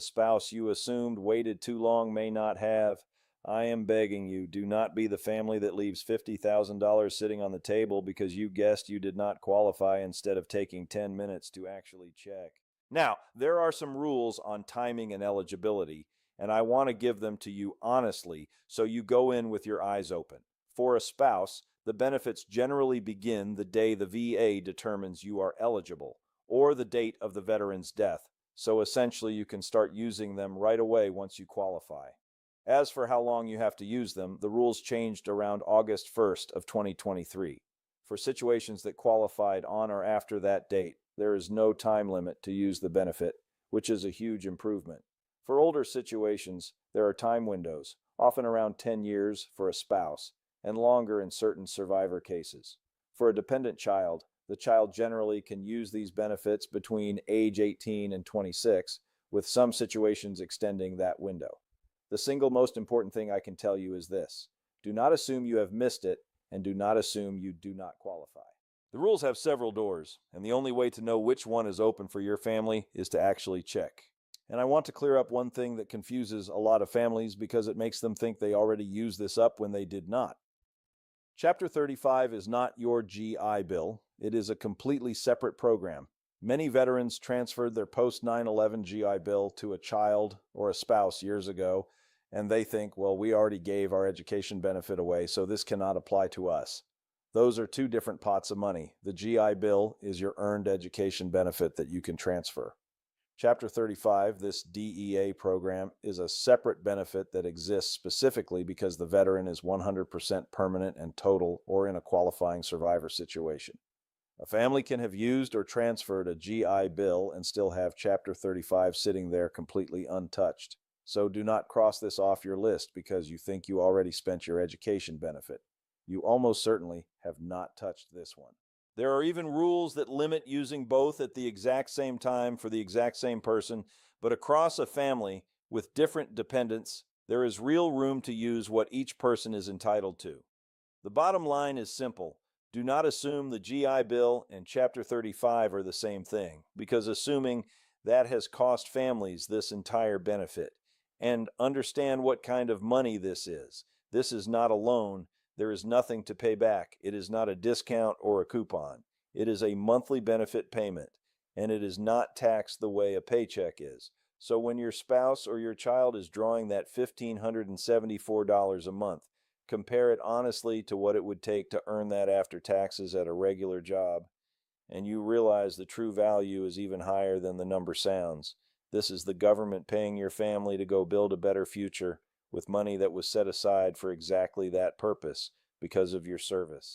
The spouse you assumed waited too long may not have. I am begging you, do not be the family that leaves $50,000 sitting on the table because you guessed you did not qualify instead of taking 10 minutes to actually check. Now, there are some rules on timing and eligibility, and I want to give them to you honestly so you go in with your eyes open. For a spouse, the benefits generally begin the day the VA determines you are eligible, or the date of the veteran's death, so essentially you can start using them right away once you qualify. As for how long you have to use them, the rules changed around August 1st of 2023. For situations that qualified on or after that date, there is no time limit to use the benefit, which is a huge improvement. For older situations, there are time windows, often around 10 years for a spouse, and longer in certain survivor cases. For a dependent child, the child generally can use these benefits between age 18 and 26, with some situations extending that window. The single most important thing I can tell you is this: do not assume you have missed it, and do not assume you do not qualify. The rules have several doors, and the only way to know which one is open for your family is to actually check. And I want to clear up one thing that confuses a lot of families because it makes them think they already used this up when they did not. Chapter 35 is not your GI Bill. It is a completely separate program. Many veterans transferred their post 9/11 GI Bill to a child or a spouse years ago, and they think, well, we already gave our education benefit away, so this cannot apply to us. Those are two different pots of money. The GI Bill is your earned education benefit that you can transfer. Chapter 35, this DEA program, is a separate benefit that exists specifically because the veteran is 100% permanent and total or in a qualifying survivor situation. A family can have used or transferred a GI Bill and still have Chapter 35 sitting there completely untouched. So do not cross this off your list because you think you already spent your education benefit. You almost certainly have not touched this one. There are even rules that limit using both at the exact same time for the exact same person, but across a family with different dependents, there is real room to use what each person is entitled to. The bottom line is simple. Do not assume the GI Bill and Chapter 35 are the same thing, because assuming that has cost families this entire benefit. And understand what kind of money this is. This is not a loan. There is nothing to pay back. It is not a discount or a coupon. It is a monthly benefit payment, and it is not taxed the way a paycheck is. So when your spouse or your child is drawing that $1,574 a month, compare it honestly to what it would take to earn that after taxes at a regular job, and you realize the true value is even higher than the number sounds. This is the government paying your family to go build a better future with money that was set aside for exactly that purpose because of your service.